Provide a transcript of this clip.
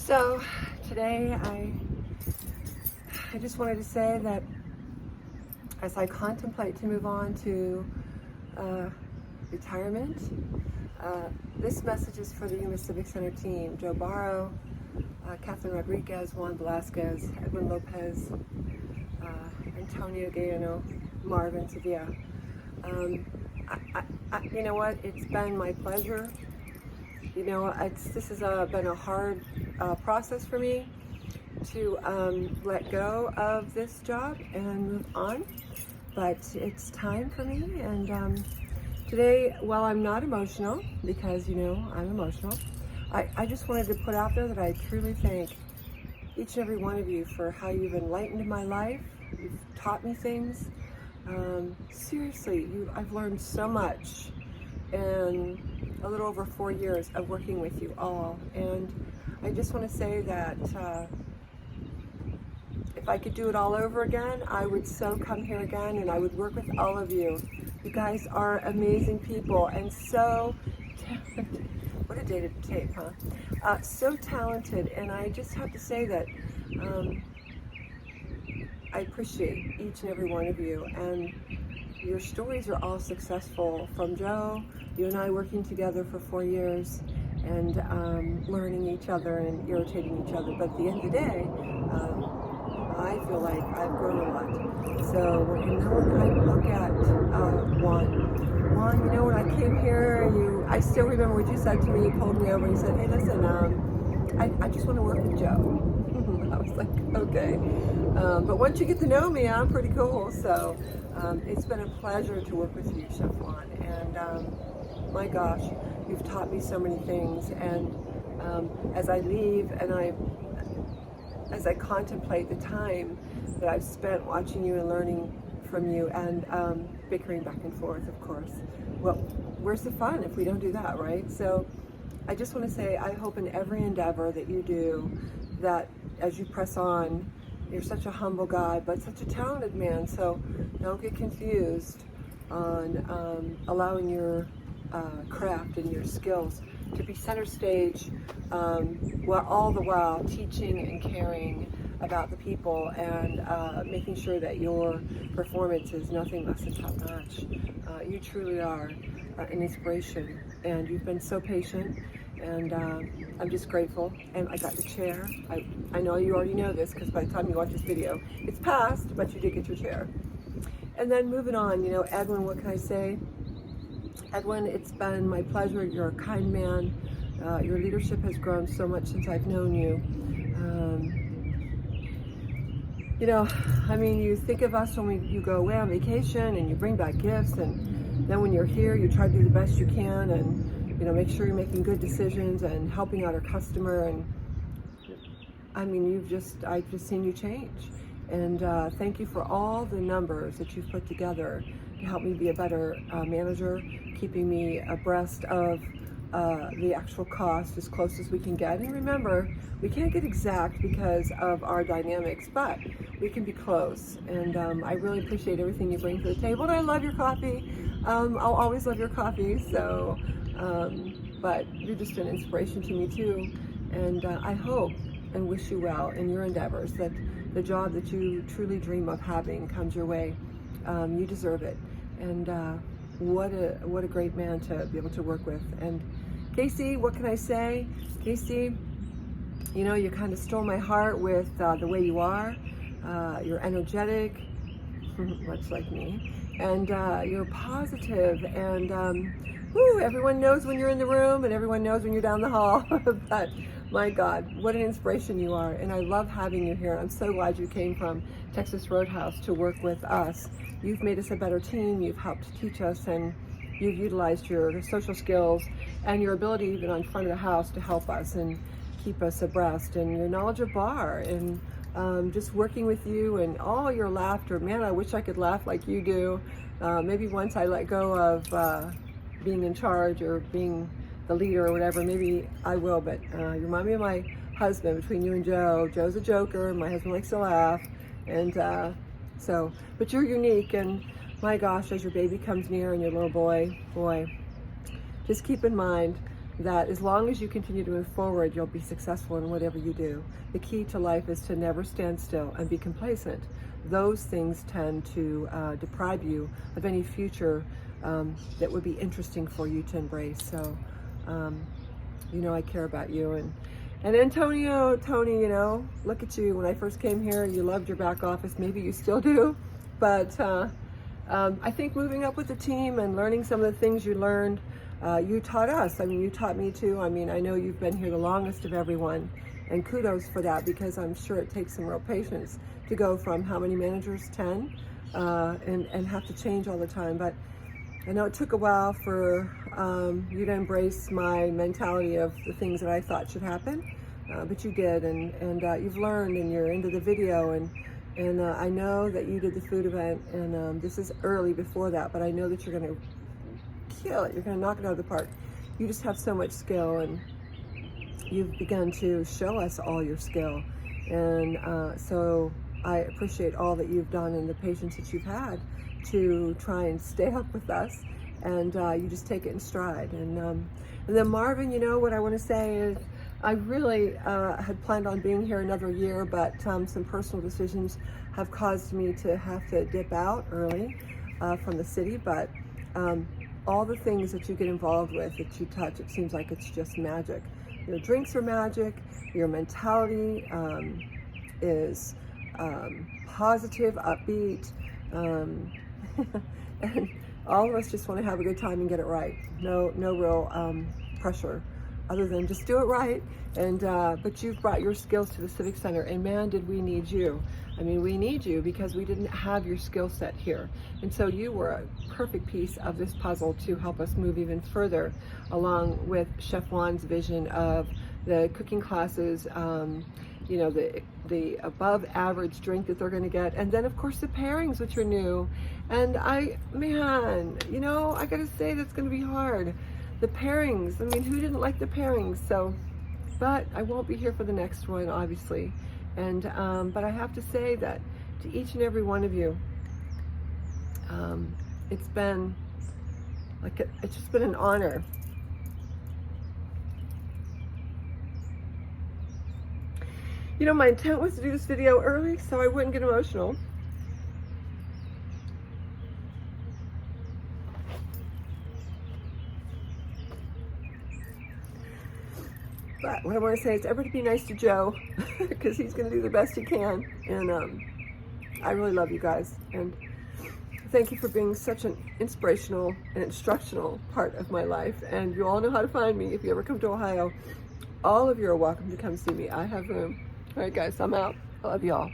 So today I just wanted to say that as I contemplate to move on to retirement, this message is for the Yuma Civic Center team: Joe Barrow, Catherine Rodriguez, Juan Velasquez, Edwin Lopez, Antonio Gayano, Marvin Sevilla. You know what? It's been my pleasure. You know, this has been a hard process for me to let go of this job and move on, but it's time for me. And today, while I'm not emotional, because you know I'm emotional, I just wanted to put out there that I truly thank each and every one of you for how you've enlightened my life. You've taught me things. Seriously, I've learned so much in a little over 4 years of working with you all. And I just want to say that if I could do it all over again, I would so come here again and I would work with all of you. You guys are amazing people and so talented. What a day to tape, huh? So talented, and I just have to say that I appreciate each and every one of you, and your stories are all successful. From Joe, you and I working together for 4 years and learning each other and irritating each other, but at the end of the day, I feel like I've grown a lot. So when I look at Juan, you know, when I came here, I still remember what you said to me. You pulled me over and you said, "Hey, listen, I just want to work with Joe." I was like, okay. But once you get to know me, I'm pretty cool. So it's been a pleasure to work with you, Chef Juan. And my gosh, you've taught me so many things. And as I leave and as I contemplate the time that I've spent watching you and learning from you and bickering back and forth, of course, well, where's the fun if we don't do that, right? So I just want to say I hope in every endeavor that you do, that as you press on, you're such a humble guy, but such a talented man, so don't get confused on allowing your craft and your skills to be center stage, while all the while teaching and caring about the people and making sure that your performance is nothing less than top notch. You truly are an inspiration, and you've been so patient, and I'm just grateful. And I got the chair. I know you already know this because by the time you watch this video, it's past, but you did get your chair. And then moving on, you know, Edwin, what can I say? Edwin, it's been my pleasure. You're a kind man. Your leadership has grown so much since I've known you. You know, I mean, you think of us when you go away on vacation and you bring back gifts, and then when you're here, you try to do the best you can and, you know, make sure you're making good decisions and helping out our customer. And I mean, I've just seen you change. And thank you for all the numbers that you've put together to help me be a better manager, keeping me abreast of the actual cost as close as we can get. And remember, we can't get exact because of our dynamics, but we can be close. And I really appreciate everything you bring to the table. And I love your coffee. I'll always love your coffee. So, but you're just an inspiration to me too. And I hope and wish you well in your endeavors, that the job that you truly dream of having comes your way. You deserve it. And what a great man to be able to work with. And Casey, what can I say? Casey, you know, you kind of stole my heart with the way you are. You're energetic, much like me, and you're positive, and everyone knows when you're in the room and everyone knows when you're down the hall. But my God, what an inspiration you are, and I love having you here. I'm so glad you came from Texas Roadhouse to work with us. You've made us a better team. You've helped teach us, and you've utilized your social skills and your ability even on front of the house to help us and keep us abreast, and your knowledge of bar, and just working with you and all your laughter. Man, I wish I could laugh like you do. Maybe once I let go of being in charge or being the leader or whatever, maybe I will, but you remind me of my husband. Between you and Joe, Joe's a joker, my husband likes to laugh, and but you're unique. And my gosh, as your baby comes near and your little boy, just keep in mind that as long as you continue to move forward, you'll be successful in whatever you do. The key to life is to never stand still and be complacent. Those things tend to deprive you of any future that would be interesting for you to embrace. So, you know, I care about you. And Antonio, Tony, you know, look at you. When I first came here, you loved your back office. Maybe you still do. But I think moving up with the team and learning some of the things you learned, you taught us. I mean, you taught me too. I mean, I know you've been here the longest of everyone, and kudos for that, because I'm sure it takes some real patience to go from how many managers, 10, and have to change all the time. But I know it took a while for you to embrace my mentality of the things that I thought should happen, but you did, and you've learned, and you're into the video, and I know that you did the food event, and this is early before that, but I know that you're going to kill it. You're going to knock it out of the park. You just have so much skill, and you've begun to show us all your skill, and so I appreciate all that you've done and the patience that you've had to try and stay up with us, and you just take it in stride. And then Marvin, you know what I want to say is I really had planned on being here another year, but some personal decisions have caused me to have to dip out early from the city. But all the things that you get involved with, that you touch, it seems like it's just magic. Your drinks are magic. Your mentality is positive, upbeat, and all of us just want to have a good time and get it right. No real pressure, other than just do it right. And but you've brought your skills to the Civic Center, and man, did we need you. I mean, we need you because we didn't have your skill set here. And so you were a perfect piece of this puzzle to help us move even further along with Chef Juan's vision of the cooking classes, you know, the above average drink that they're going to get. And then of course the pairings, which are new. And man, you know, I got to say that's going to be hard. The pairings, I mean, who didn't like the pairings? So, but I won't be here for the next one, obviously. And, but I have to say that to each and every one of you, it's been like, it's just been an honor. You know, my intent was to do this video early so I wouldn't get emotional. But what I want to say is everybody be nice to Joe, because he's going to do the best he can. And I really love you guys. And thank you for being such an inspirational and instructional part of my life. And you all know how to find me if you ever come to Ohio. All of you are welcome to come see me. I have room. All right, guys, I'm out. I love you all.